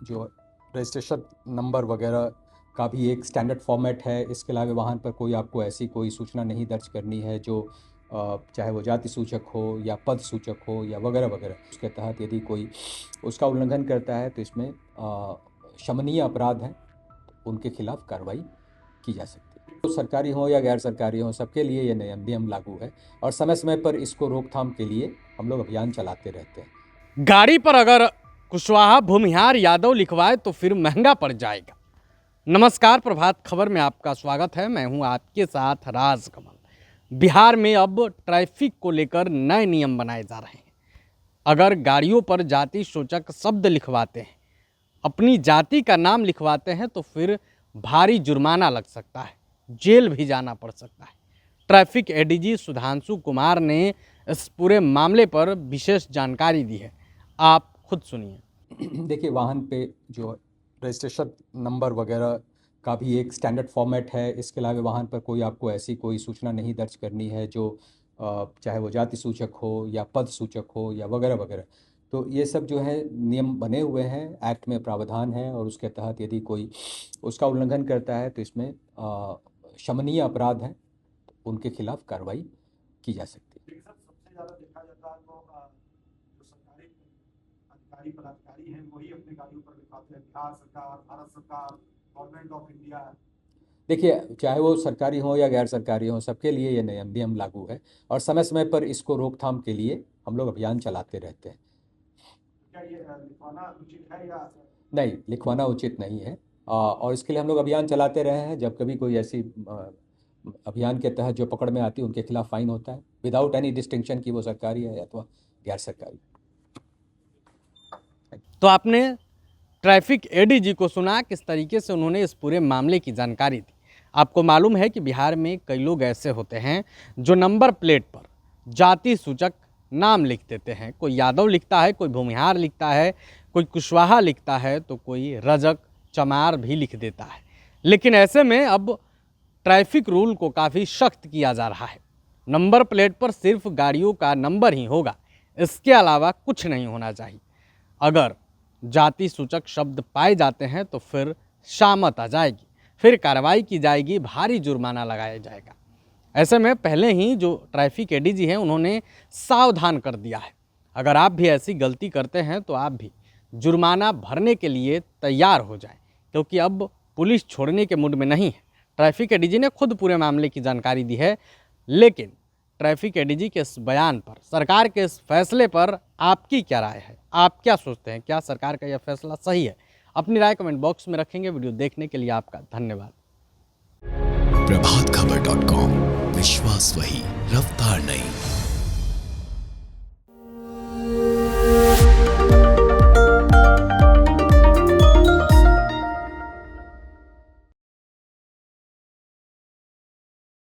जो registration number वगैरह का भी एक स्टैंडर्ड फॉर्मेट है। इसके अलावा वाहन पर कोई आपको ऐसी कोई सूचना नहीं दर्ज करनी है जो चाहे वो जाति सूचक हो या पद सूचक हो या वगैरह वगैरह। उसके तहत यदि कोई उसका उल्लंघन करता है तो इसमें शमनीय अपराध है, उनके खिलाफ कार्रवाई की जा सकती है। तो सरकारी हो या गैर सरकारी हो, सबके लिए ये नियम लागू है और समय समय पर इसको रोकथाम के लिए हम लोग अभियान चलाते रहते हैं। गाड़ी पर अगर कुशवाहा, भूमिहार, यादव लिखवाए तो फिर महंगा पड़ जाएगा। नमस्कार, प्रभात खबर में आपका स्वागत है। मैं हूं आपके साथ राजकमल। बिहार में अब ट्रैफिक को लेकर नए नियम बनाए जा रहे हैं। अगर गाड़ियों पर जाति सूचक शब्द लिखवाते हैं, अपनी जाति का नाम लिखवाते हैं तो फिर भारी जुर्माना लग सकता है, जेल भी जाना पड़ सकता है। ट्रैफिक एडीजी सुधांशु कुमार ने इस पूरे मामले पर विशेष जानकारी दी है, आप खुद सुनिए। देखिए, वाहन पे जो रजिस्ट्रेशन नंबर वगैरह का भी एक स्टैंडर्ड फॉर्मेट है। इसके अलावा वाहन पर कोई आपको ऐसी कोई सूचना नहीं दर्ज करनी है जो चाहे वो जाति सूचक हो या पद सूचक हो या वगैरह वगैरह। तो ये सब जो है नियम बने हुए हैं, एक्ट में प्रावधान है और उसके तहत यदि कोई उसका उल्लंघन करता है तो इसमें शमनीय अपराध है, उनके खिलाफ कार्रवाई की जा सकती है। सबसे ज़्यादा देखा जाता है तो जो सरकारी अधिकारी पदाधिकारी हैं वही अपने गाड़ियों पर लिखवाते हैं, बिहार सरकार, भारत सरकार, गवर्नमेंट ऑफ इंडिया। देखिए, चाहे वो सरकारी हो या गैर सरकारी हो, सबके लिए ये नियम लागू है और समय समय पर इसको रोकथाम के लिए हम लोग अभियान चलाते रहते हैं। क्या ये लिखवाना उचित है या नहीं, लिखवाना उचित नहीं है और इसके लिए हम लोग अभियान चलाते रहे हैं। जब कभी कोई ऐसी अभियान के तहत जो पकड़ में आती है, उनके खिलाफ फाइन होता है, विदाउट एनी डिस्टिंक्शन कि वो सरकारी है अथवा गैर सरकारी। तो आपने ट्रैफिक एडीजी को सुना किस तरीके से उन्होंने इस पूरे मामले की जानकारी दी। आपको मालूम है कि बिहार में कई लोग ऐसे होते हैं जो नंबर प्लेट पर जाति सूचक नाम लिख देते हैं। कोई यादव लिखता है, कोई भूमिहार लिखता है, कोई कुशवाहा लिखता है, तो कोई रजक, चमार भी लिख देता है। लेकिन ऐसे में अब ट्रैफिक रूल को काफ़ी सख्त किया जा रहा है। नंबर प्लेट पर सिर्फ गाड़ियों का नंबर ही होगा, इसके अलावा कुछ नहीं होना चाहिए। अगर जाति सूचक शब्द पाए जाते हैं तो फिर शामत आ जाएगी, फिर कार्रवाई की जाएगी, भारी जुर्माना लगाया जाएगा। ऐसे में पहले ही जो ट्रैफिक एडीजी हैं उन्होंने सावधान कर दिया है। अगर आप भी ऐसी गलती करते हैं तो आप भी जुर्माना भरने के लिए तैयार हो जाएं, क्योंकि अब पुलिस छोड़ने के मूड में नहीं है। ट्रैफिक एडीजी ने खुद पूरे मामले की जानकारी दी है, लेकिन ट्रैफिक एडीजी के इस बयान पर, सरकार के इस फैसले पर आपकी क्या राय है? आप क्या सोचते हैं? क्या सरकार का यह फैसला सही है? अपनी राय कमेंट बॉक्स में रखेंगे। वीडियो देखने के लिए आपका धन्यवाद। प्रभातखबर.com, विश्वास वही, रफ्तार नहीं।